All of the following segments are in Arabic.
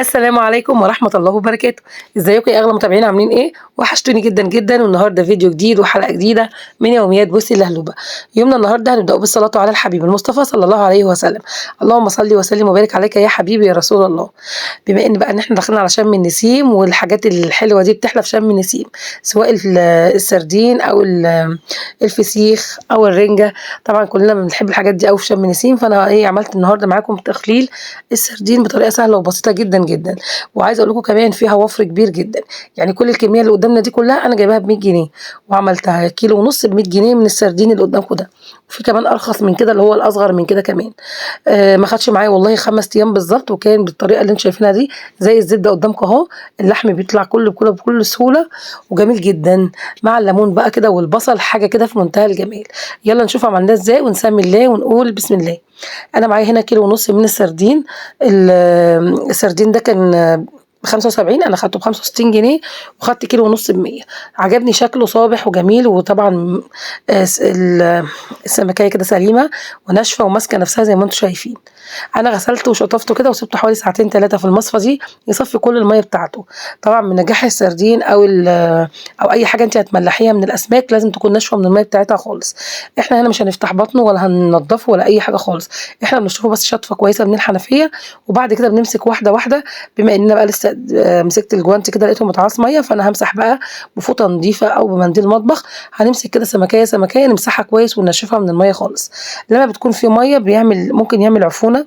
السلام عليكم ورحمة الله وبركاته. ازيكم يا اغلى متابعين، عاملين ايه؟ وحشتوني جدا جدا. والنهارده فيديو جديد وحلقة جديدة من يوميات بوسي اللهلوبة. يومنا النهارده هنبدأ بالصلاة على الحبيب المصطفى صلى الله عليه وسلم. اللهم صل وسلم وبارك عليك يا حبيبي يا رسول الله. بما ان بقى ان احنا داخلين على شم النسيم، والحاجات الحلوة دي بتحلى في شم النسيم، سواء السردين او الفسيخ او الرنجة. طبعا كلنا بنحب الحاجات دي قوي في شم النسيم. فانا عملت النهارده معاكم تخليل السردين بطريقة سهلة وبسيطة جدا جدا. وعايزه اقول لكم كمان فيها وفر كبير جدا. يعني كل الكميه اللي قدامنا دي كلها انا جايباها ب 100 جنيه، وعملتها كيلو ونص ب 100 جنيه من السردين اللي قدامكم ده. وفي كمان ارخص من كده اللي هو الاصغر من كده كمان. ما خدش معايا والله 5 ايام بالظبط، وكان بالطريقه اللي انتم شايفينها دي زي الزبده قدامكم اهو. اللحم بيطلع كله بكل سهوله وجميل جدا، مع الليمون بقى كده والبصل، حاجه كده في منتهى الجمال. يلا نشوف عملناه ازاي ونسمي الله ونقول بسم الله. انا معايا هنا كيلو ونص من السردين. السردين ده كان ب75، انا خدته ب65 جنيه، وخدت كيلو ونص ب100. عجبني شكله صابح وجميل، وطبعا السمكية كده سليمة وناشفة وماسكة نفسها زي ما انتم شايفين. انا غسلته وشطفته كده وسبته حوالي ساعتين 3 في المصفى دي يصفي كل المية بتاعته. طبعا من نجاح السردين او اي حاجة انت هتملحيها من الاسماك لازم تكون ناشفة من المية بتاعتها خالص. احنا هنا مش هنفتح بطنه ولا هننضفه ولا اي حاجة خالص، احنا بنشوفه بس شطفة كويسة من الحنفية. وبعد كده بنمسك واحدة واحدة. بما ان بقى لسه مسكت الجوانت كده لقيته متعاص ميه، فانا همسح بقى بفوطه نظيفه او بمنديل مطبخ. هنمسك كده سمكيه سمكيه نمسحها كويس وننشفها من الميه خالص. لما بتكون في ميه ممكن يعمل عفونه،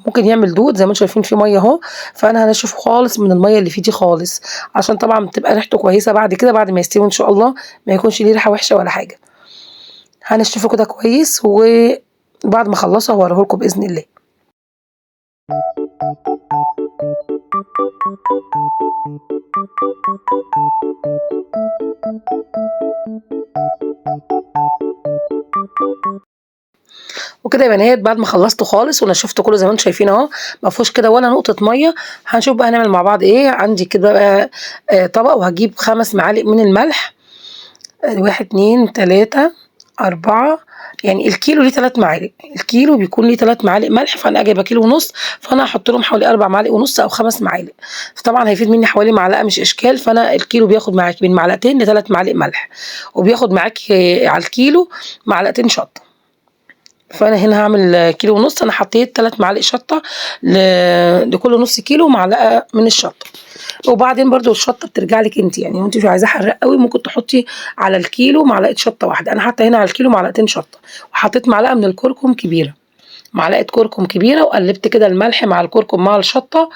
ممكن يعمل دود زي ما انتم شايفين في ميه اهو. فانا هنشفه خالص من الميه اللي فيه دي خالص، عشان طبعا بتبقى ريحته كويسه بعد كده بعد ما يستوي ان شاء الله، ما يكونش ليه ريحه وحشه ولا حاجه. هنشفه كده كويس، وبعد ما اخلصه هوريه لكم باذن الله. وكده يا بنات بعد ما خلصته خالص ونشفته كله زي ما انتم شايفين اهو، ما فيهوش كده ولا نقطه ميه. هنشوف بقى هنعمل مع بعض ايه. عندي كده بقى طبق، وهجيب 5 معالق من الملح. 1 2 3 4، يعني الكيلو ليه 3 معالق، الكيلو بيكون ليه 3 معالق ملح، فانا جايبه كيلو ونص، فانا هحط لهم حوالي 4 معالق ونص او 5 معالق. فطبعا هيفيد مني حوالي معلقه مش اشكال. فانا الكيلو بياخد معاكي من معلقتين ل3 معالق ملح، وبياخد معاكي على الكيلو معلقتين شطه. فانا هنا هعمل كيلو ونص، انا حطيت 3 معالق شطه لكل نص كيلو معلقه من الشطه. وبعدين برضو الشطه بترجع لك انت، يعني انت مش عايزاه حراق قوي ممكن تحطي على الكيلو معلقه شطه واحده. انا حاطه هنا على الكيلو معلقتين شطه، وحطيت معلقه من الكركم كبيره، معلقه كركم كبيره، وقلبت كده الملح مع الكركم مع الشطه.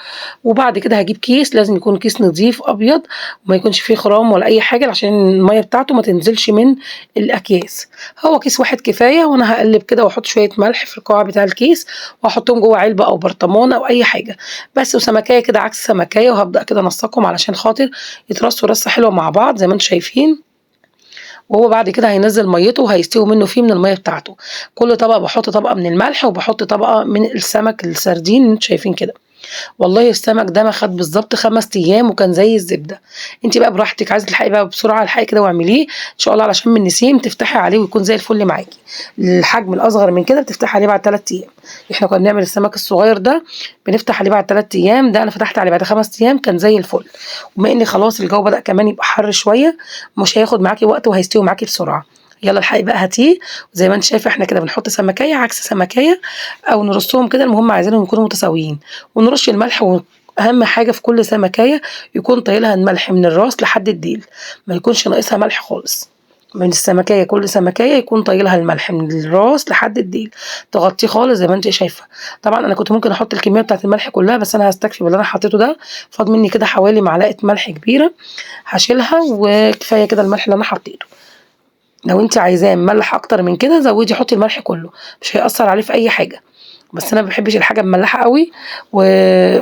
وبعد كده هجيب كيس، لازم يكون كيس نظيف ابيض وما يكونش فيه خرام ولا اي حاجه، عشان الميه بتاعته ما تنزلش من الاكياس. هو كيس واحد كفايه. وانا هقلب كده واحط شويه ملح في القاع بتاع الكيس، واحطهم جوه علبه او برطمان او اي حاجه بس. وسمكيه كده عكس سمكيه، وهبدا كده انسقهم علشان خاطر يترصوا رصه حلوه مع بعض زي ما انتم شايفين. وهو بعد كده هينزل ميته وهيستوي منه فيه من الميه بتاعته. كل طبق بحط طبقه من الملح، وبحط طبقه من السمك السردين اللي انتم شايفين كده. والله السمك ده ما خد بالظبط 5 ايام وكان زي الزبده. انت بقى براحتك، عايزه تلحقي بقى بسرعه الحقي كده واعمليه ان شاء الله علشان من النسيم تفتحي عليه ويكون زي الفل معاكي. الحجم الاصغر من كده بتفتحي عليه بعد 3 ايام. احنا كنا بنعمل السمك الصغير ده بنفتح عليه بعد 3 ايام، ده انا فتحت عليه بعد 5 ايام كان زي الفل. وبما ان خلاص الجو بدأ كمان يبقى حر شويه، مش هياخد معاكي وقت وهيستوي معاكي بسرعه. يلا الحقي بقى هاتيه. زي ما انت شايفه احنا كده بنحط سمكيه عكس سمكيه او نرصهم كده، المهم عايزينهم يكونوا متساويين. ونرش الملح، واهم حاجه في كل سمكيه يكون طايلها الملح من الراس لحد الديل، ما يكونش ناقصها ملح خالص. من السمكيه كل سمكيه يكون طايلها الملح من الراس لحد الديل، تغطيه خالص زي ما انت شايفه. طبعا انا كنت ممكن احط الكميه بتاعت الملح كلها، بس انا هستكفي باللي انا حطيته ده. فاض مني كده حوالي معلقه ملح كبيره، هشيلها وكفايه كده الملح اللي انا حطيته. لو انت عايزاه مملح اكتر من كده زودي، حطي الملح كله، مش هيأثر عليه في اي حاجه. بس انا ما بحبش الحاجه مملحه قوي،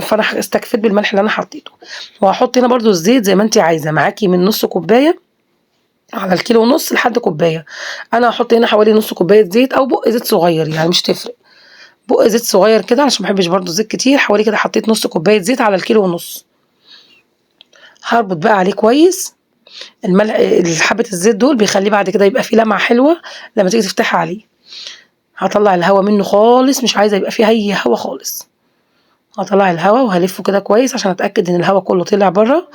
فانا استكفيت بالملح اللي انا حطيته. وهحط هنا برده الزيت زي ما انت عايزه، معاكي من نص كوبايه على الكيلو ونص لحد كوبايه. انا هحط هنا حوالي نص كوبايه زيت او بق زيت صغير، يعني مش تفرق، بق زيت صغير كده علشان ما بحبش برده الزيت كتير. حوالي كده حطيت نص كوبايه زيت على الكيلو ونص. هربط بقى عليه كويس. الملح حبه الزيت دول بيخليه بعد كده يبقى فيه لمعه حلوه لما تيجي تفتحي عليه. هطلع الهواء منه خالص، مش عايزه يبقى فيه اي هواء خالص. هطلع الهوا وهلفه كده كويس عشان اتاكد ان الهوا كله طلع بره.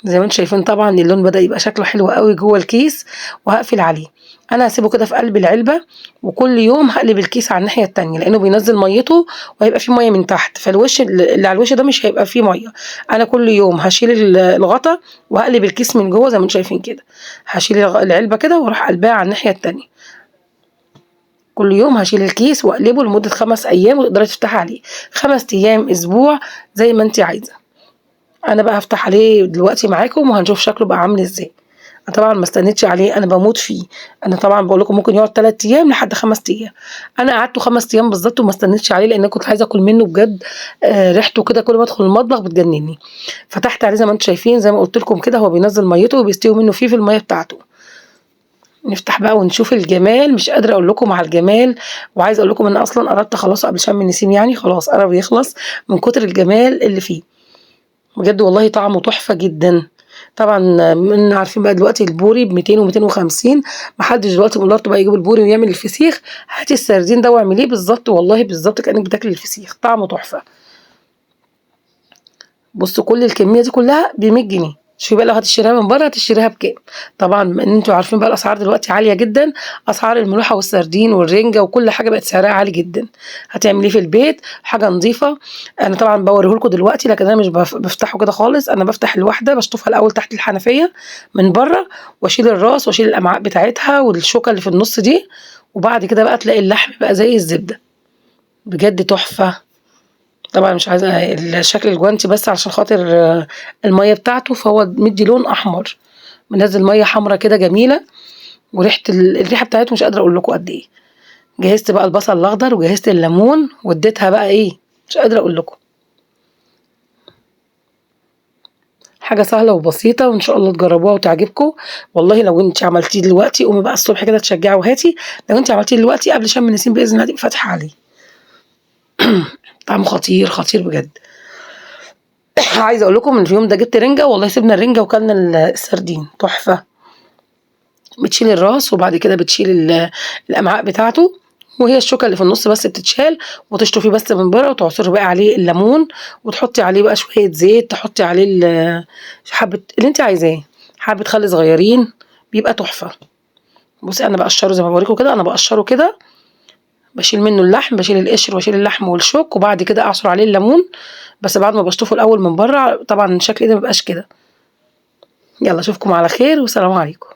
زي ما انتم شايفين طبعا اللون بدأ يبقى شكله حلو قوي جوه الكيس، وهقفل عليه. انا هسيبه كده في قلب العلبة، وكل يوم هقلب الكيس على الناحية التانية لانه بينزل ميته، وهيبقى فيه مية من تحت، فالوش اللي على الوش ده مش هيبقى فيه مية. انا كل يوم هشيل الغطا وهقلب الكيس من جوه زي ما انتم شايفين كده. هشيل العلبة كده واروح قلبها على الناحية التانية. كل يوم هشيل الكيس واقلبه لمدة 5 ايام، وتقدري تفتحي عليه 5 ايام، اسبوع، زي ما انت عايزة. انا بقى هفتح عليه دلوقتي معاكم وهنشوف شكله بقى عامل ازاي. انا طبعا ما استنيتش عليه، انا بموت فيه. انا طبعا بقول لكم ممكن يقعد 3 ايام لحد 5 ايام. انا قعدته 5 ايام بالظبط وما استنيتش عليه لان كنت عايزه اكل منه بجد. ريحته كده كل ما ادخل المطبخ بتجنني. فتحت عليه زي ما انتم شايفين، زي ما قلت لكم كده هو بينزل ميته وبيستوي منه فيه في الميه بتاعته. نفتح بقى ونشوف الجمال، مش قادره اقول لكم على الجمال. وعايزه اقول لكم ان اصلا قربت اخلصه قبل شم النسيم، يعني خلاص قرب يخلص من كتر الجمال اللي فيه. بجد والله طعمه تحفة جدا. طبعا من عارفين بقى دلوقتي البوري ب200 و250. محدش دلوقتي مقدرته بقى يجيب البوري ويعمل الفسيخ. هاتي السردين ده واعمليه بالظبط، والله بالظبط كأنك بتاكلي الفسيخ، طعمه تحفة. بصوا كل الكمية دي كلها ب100 جنيه. شوفي بقى لو هتشتريها من بره هتشتريها بكام. طبعا ان انتوا عارفين بقى الاسعار دلوقتي عاليه جدا. اسعار الملوحه والسردين والرنجه وكل حاجه بقت سعرها عالي جدا. هتعمليه في البيت حاجه نظيفه. انا طبعا بوريه لكم دلوقتي، لكن انا مش بفتحه كده خالص. انا بفتح الواحده بشطفها الاول تحت الحنفيه من بره، واشيل الراس واشيل الامعاء بتاعتها والشوكه اللي في النص دي. وبعد كده بقى تلاقي اللحم بقى زي الزبده. بجد تحفه. طبعا مش عايزه الشكل الجوانتي بس عشان خاطر الميه بتاعته، فهو مدي لون احمر، منزل ميه حمرا كده جميله. وريحه الريحه بتاعته مش قادره اقول لكم قد ايه. جهزت بقى البصل الاخضر وجهزت الليمون واديتها بقى ايه، مش قادره اقول لكم. حاجه سهله وبسيطه، وان شاء الله تجربوها وتعجبكم. والله لو انت عملتيه دلوقتي قومي بقى الصبح كده تشجعي وهاتي. لو انت عملتيه دلوقتي قبل شم النسيم باذن الله تبقي فاتحه عليه. طعمه خطير خطير بجد. عايزه اقول لكم ان في يوم ده جبت رنجه، والله سيبنا الرنجه وكلنا السردين تحفه. بتشيل الراس وبعد كده بتشيل الامعاء بتاعته، وهي الشوكه اللي في النص بس بتتشال، وتشطفيه بس من بره، وتعصري بقى عليه الليمون، وتحطي عليه بقى شويه زيت، تحطي عليه حبه اللي انت عايزاه، حبه خل صغيرين، بيبقى تحفه. بصي انا بقشره زي ما بوريكم كده، انا بقشره كده، بشيل منه اللحم، بشيل القشر واشيل اللحم والشوك، وبعد كده اعصر عليه الليمون. بس بعد ما بشطفه الاول من بره، طبعا شكل ايدي مبقاش كده. يلا اشوفكم على خير والسلام عليكم.